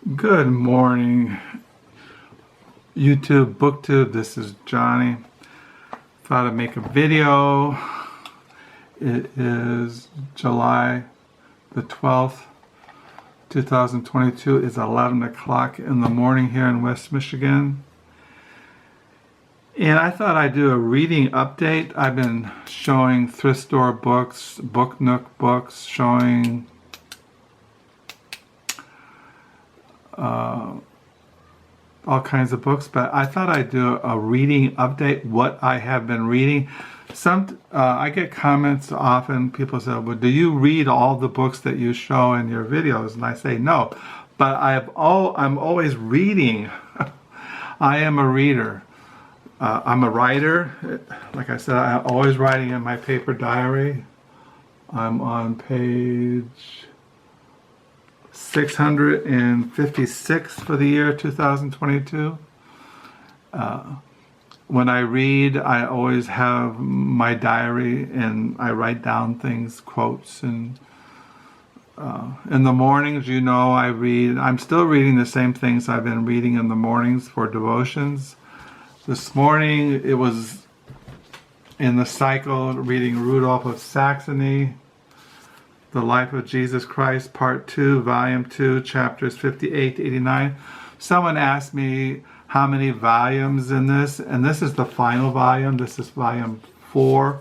Good morning, YouTube, BookTube. This is Johnny. Thought I'd make a video. It is July the 12th, 2022. It's 11 o'clock in the morning here in West Michigan. And I thought I'd do a reading update. I've been showing thrift store books, Book Nook books, showing all kinds of books, but I thought I'd do a reading update, what I have been reading. I get comments often, people say, well, do you read all the books that you show in your videos? And I say no, but I'm always reading. I am a reader. I'm a writer. Like I said, I'm always writing in my paper diary. I'm on page 656 for the year 2022. When I read, I always have my diary and I write down things, quotes, and in the mornings, I read. I'm still reading the same things I've been reading in the mornings for devotions. This morning, it was in the cycle reading Ludolph of Saxony, The Life of Jesus Christ, Part 2, Volume 2, Chapters 58 to 89. Someone asked me how many volumes in this, and this is the final volume. This is Volume 4,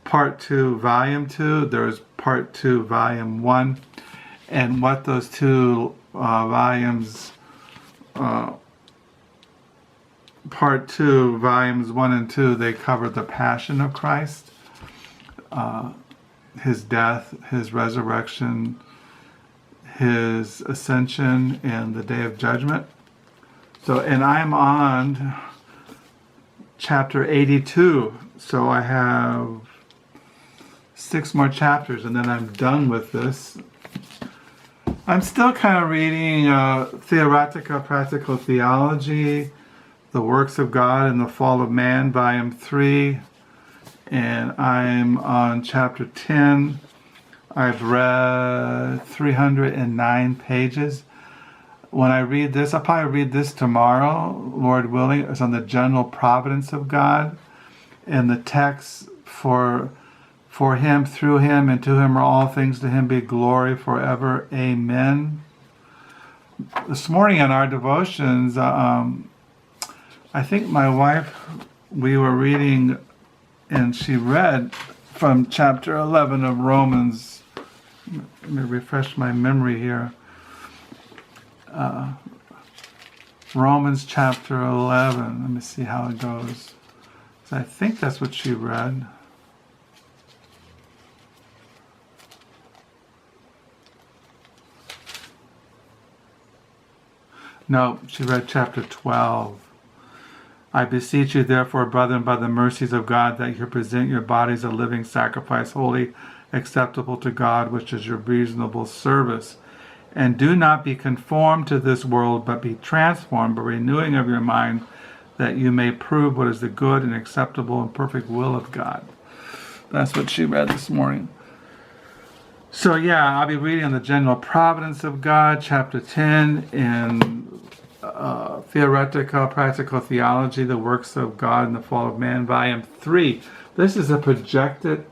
Part 2, Volume 2. There's Part 2, Volume 1. And what those two volumes, Part 2, Volumes 1 and 2, they cover the Passion of Christ. His death, his resurrection, his ascension, and the day of judgment. So, and I'm on chapter 82. So I have 6 more chapters and then I'm done with this. I'm still kind of reading Theological, Practical Theology, The Works of God and the Fall of Man, Volume 3. And I'm on chapter 10. I've read 309 pages. When I read this, I'll probably read this tomorrow, Lord willing. It's on the general providence of God. And the text for him, through him, and to him are all things, to him be glory forever. Amen. This morning in our devotions, I think my wife, we were reading, and she read from chapter 11 of Romans. Let me refresh my memory here. Romans chapter 11. Let me see how it goes. So I think that's what she read. No, she read chapter 12. I beseech you, therefore, brethren, by the mercies of God, that you present your bodies a living sacrifice, holy, acceptable to God, which is your reasonable service. And do not be conformed to this world, but be transformed by renewing of your mind, that you may prove what is the good and acceptable and perfect will of God. That's what she read this morning. So yeah, I'll be reading on the general providence of God, chapter 10, and Theological, Practical Theology, The Works of God and the Fall of Man, Volume 3. This is a projected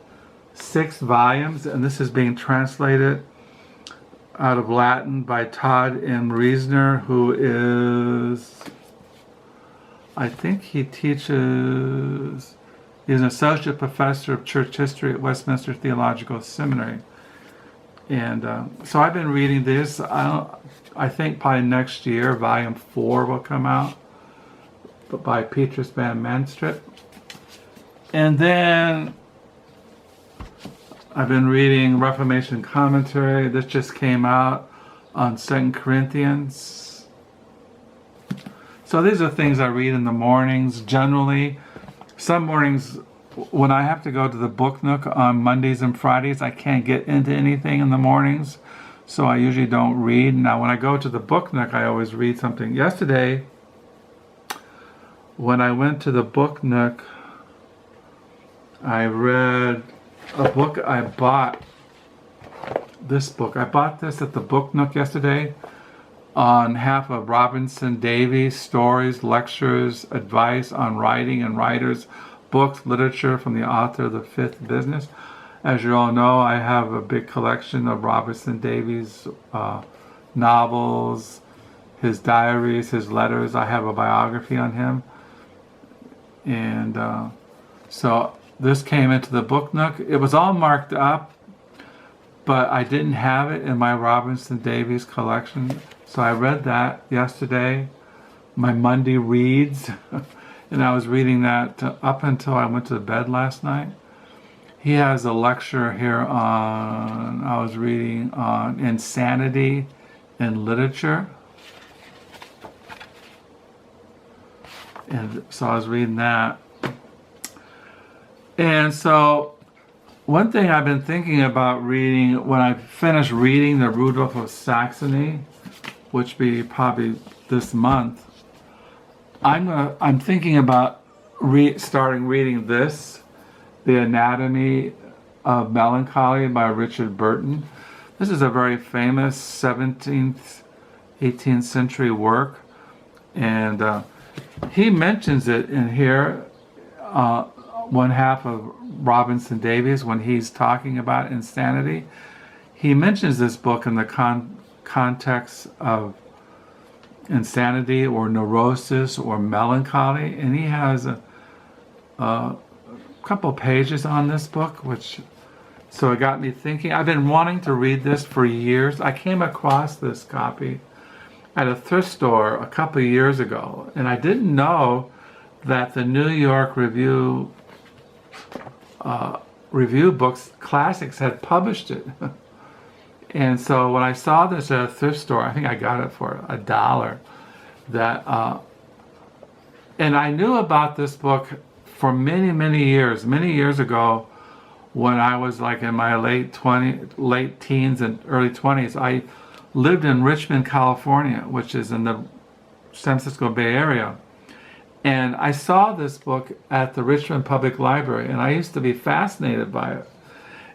6 volumes, and this is being translated out of Latin by Todd M. Reisner, who is, I think he teaches, he's an associate professor of church history at Westminster Theological Seminary. And so I've been reading this. I think probably next year, Volume 4 will come out, but by Petrus van Mastricht. And then I've been reading Reformation commentary. This just came out on 2 Corinthians. So these are things I read in the mornings generally. Some mornings, when I have to go to the Book Nook on Mondays and Fridays, I can't get into anything in the mornings, so I usually don't read. Now, when I go to the Book Nook, I always read something. Yesterday, when I went to the Book Nook, I read a book I bought. This book. I bought this at the Book Nook yesterday. on Half of Robertson Davies, stories, lectures, advice on writing and writers, books, literature from the author of The Fifth Business. As you all know, I have a big collection of Robertson Davies novels, his diaries, his letters. I have a biography on him. And so this came into the Book Nook. It was all marked up, but I didn't have it in my Robertson Davies collection. So I read that yesterday, my Monday reads, and I was reading that up until I went to bed last night. He has a lecture here on, I was reading on insanity in literature. And so I was reading that. And so one thing I've been thinking about reading, when I finish reading the Ludolph of Saxony, which be probably this month, I'm thinking about starting reading this, The Anatomy of Melancholy by Richard Burton. This is a very famous 17th, 18th century work, and he mentions it in here, one half of Robertson Davies, when he's talking about insanity. He mentions this book in the context of insanity or neurosis or melancholy, and he has a couple pages on this book, so it got me thinking. I've been wanting to read this for years. I came across this copy at a thrift store a couple of years ago, and I didn't know that the New York Review Books Classics had published it. And so when I saw this at a thrift store, I think I got it for $1. And I knew about this book for many years ago, when I was like in my late teens and early 20s. I lived in Richmond, California, which is in the San Francisco Bay Area. And I saw this book at the Richmond Public Library, and I used to be fascinated by it.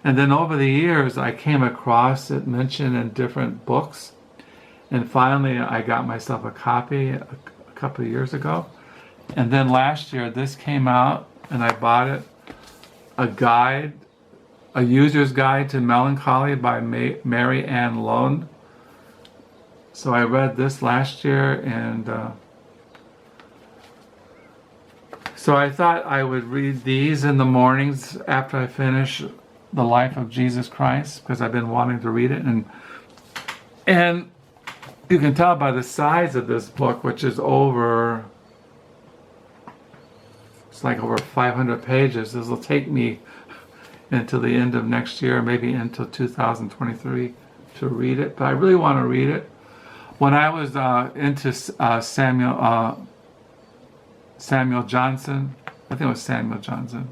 And then over the years, I came across it mentioned in different books. And finally, I got myself a copy a couple of years ago. And then last year, this came out, and I bought it. A User's Guide to Melancholy by Mary Ann Lone. So I read this last year, and so I thought I would read these in the mornings after I finish The Life of Jesus Christ, because I've been wanting to read it. And you can tell by the size of this book, which is it's like over 500 pages. This will take me until the end of next year, maybe until 2023 to read it. But I really want to read it. When I was into Samuel Johnson, I think it was Samuel Johnson.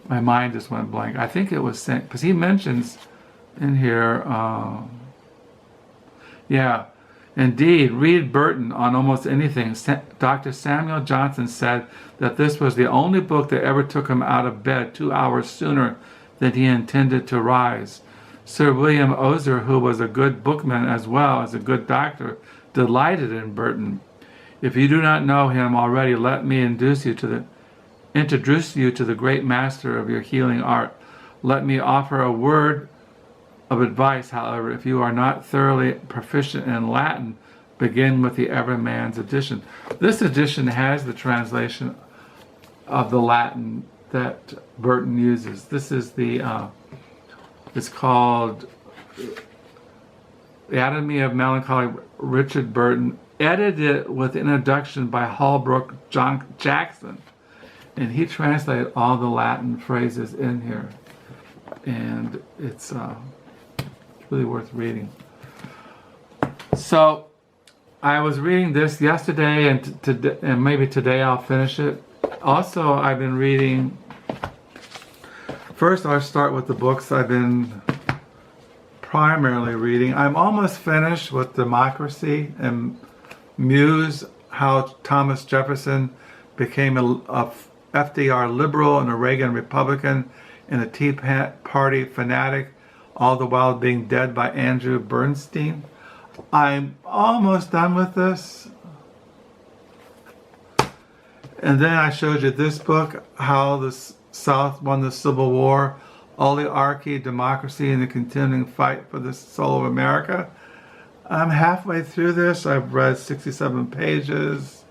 My mind just went blank. I think it was, because he mentions in here, indeed, read Burton on almost anything. Dr. Samuel Johnson said that this was the only book that ever took him out of bed 2 hours sooner than he intended to rise. Sir William Ozer, who was a good bookman as well as a good doctor, delighted in Burton. If you do not know him already, let me introduce you to the great master of your healing art. Let me offer a word of advice, however. If you are not thoroughly proficient in Latin, begin with the Everyman's edition. This edition has the translation of the Latin that Burton uses. This is it's called The Anatomy of Melancholy, Richard Burton, edited with introduction by Holbrook Jackson. And he translated all the Latin phrases in here. And it's really worth reading. So I was reading this yesterday, and maybe today I'll finish it. Also, I've been reading, first I'll start with the books I've been primarily reading. I'm almost finished with Democracy and Muse, how Thomas Jefferson became a FDR liberal and a Reagan Republican and a Tea Party fanatic, All the While Being Dead by Andrew Burstein. I'm almost done with this. And then I showed you this book, How the South Won the Civil War, Oligarchy, Democracy, and the Continuing Fight for the Soul of America. I'm halfway through this. I've read 67 pages.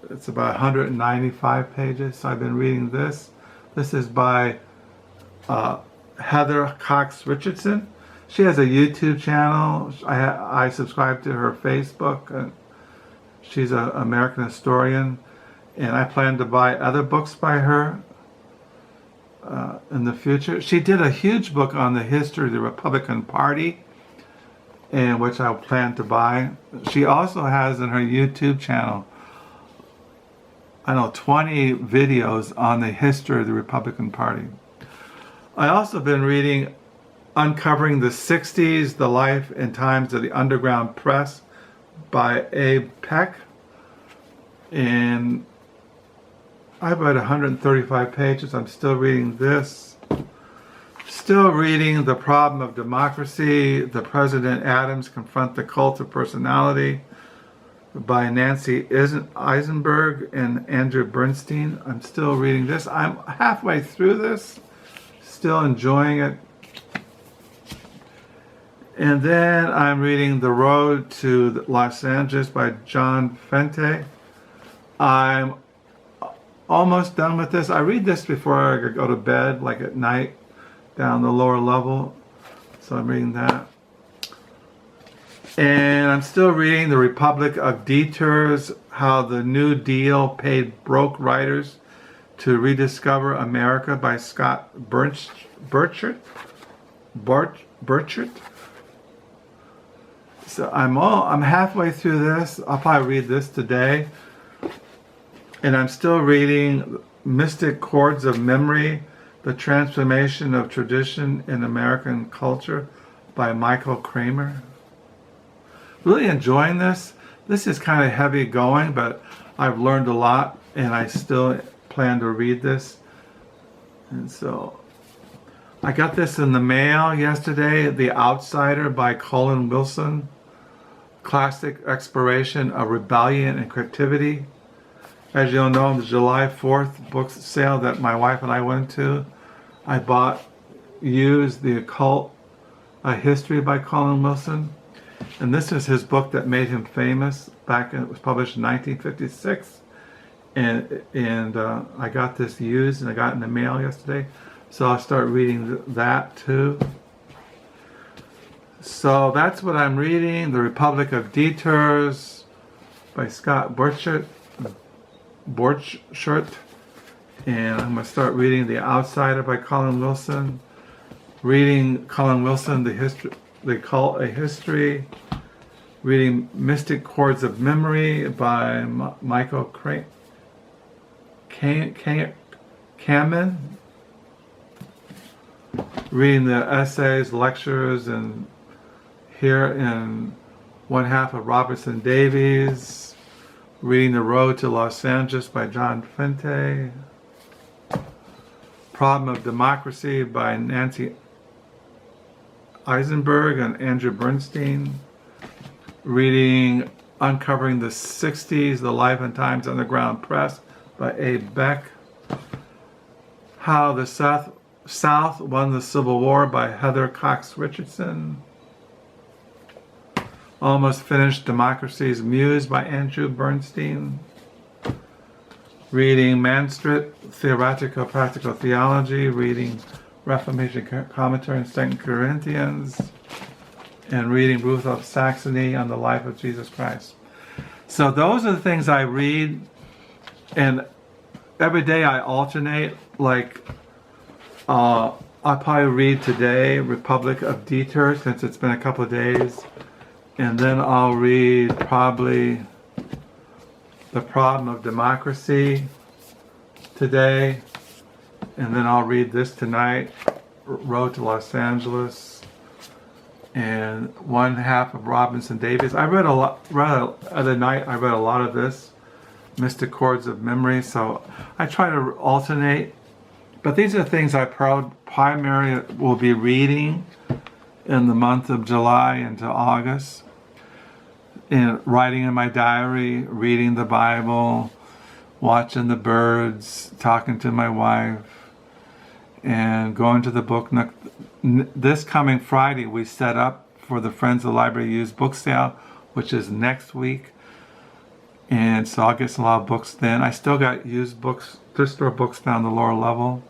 It's about 195 pages, so I've been reading this. This is by Heather Cox Richardson. She has a YouTube channel. I subscribe to her Facebook. She's an American historian, and I plan to buy other books by her in the future. She did a huge book on the history of the Republican Party, and which I plan to buy. She also has in her YouTube channel, 20 videos on the history of the Republican Party. I also been reading Uncovering the Sixties, The Life and Times of the Underground Press by Peck. And I've read 135 pages. I'm still reading this. Still reading The Problem of Democracy, The President Adams Confront the Cult of Personality by Nancy Eisenberg and Andrew Burstein. I'm still reading this. I'm halfway through this. Still enjoying it. And then I'm reading The Road to Los Angeles by John Fente. I'm almost done with this. I read this before I go to bed, like at night, down the lower level. So I'm reading that. And I'm still reading The Republic of Detours, How the New Deal Paid Broke Writers to Rediscover America by Scott Borchert. So I'm halfway through this. I'll probably read this today. And I'm still reading Mystic Chords of Memory, The Transformation of Tradition in American Culture by Michael Kramer. Really enjoying this. This is kind of heavy going, but I've learned a lot, and I still plan to read this. And so I got this in the mail yesterday, The Outsider by Colin Wilson. Classic exploration of rebellion and creativity. As you'll know, the July 4th book sale that my wife and I went to, I bought Muse, The Occult, A History by Colin Wilson. And this is his book that made him famous. It was published in 1956. And I got this used and I got it in the mail yesterday. So I'll start reading that too. So that's what I'm reading. The Republic of Detours by Scott Borchert. And I'm going to start reading The Outsider by Colin Wilson. Reading Colin Wilson, The History, They Call a History. Reading Mystic Chords of Memory by Michael Kammen. Reading the essays, lectures, and here in Half of Robertson Davies. Reading The Road to Los Angeles by John Fente. Problem of Democracy by Nancy Eisenberg and Andrew Burstein. Reading Uncovering the Sixties, The Life and Times Underground Press by Peck. How the South Won the Civil War by Heather Cox Richardson. Almost finished Democracy's Muse by Andrew Burstein. Reading Mastricht, Theological Practical Theology. Reading Reformation Commentary on 2 Corinthians. And reading Ludolph Saxony on the Life of Jesus Christ. So those are the things I read. And every day I alternate. Like, I'll probably read today Republic of Detours, since it's been a couple of days. And then I'll read probably The Problem of Democracy today. And then I'll read this tonight, Road to Los Angeles. And Half of Robertson Davies. I read a lot, other night I read a lot of this, Mystic Chords of Memory. So I try to alternate. But these are things I primarily will be reading in the month of July into August. And writing in my diary, reading the Bible, watching the birds, talking to my wife, and going to the book nook. This coming Friday, we set up for the Friends of the Library used book sale, which is next week. And so I'll get a lot of books then. I still got used books, thrift store books down the lower level.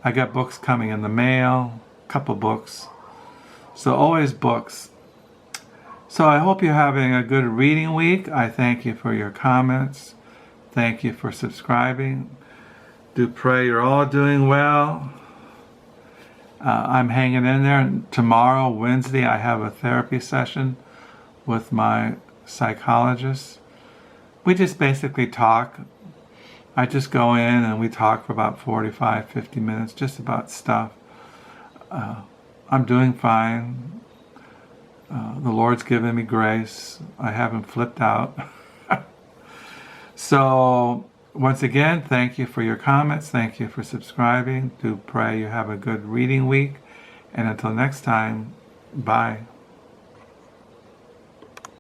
I got books coming in the mail, a couple books. So always books. So I hope you're having a good reading week. I thank you for your comments. Thank you for subscribing. Do pray you're all doing well. I'm hanging in there. Tomorrow, Wednesday, I have a therapy session with my psychologist. We just basically talk. I just go in and we talk for about 45, 50 minutes, just about stuff. I'm doing fine. The Lord's given me grace. I haven't flipped out. So, once again, thank you for your comments. Thank you for subscribing. Do pray you have a good reading week. And until next time, bye.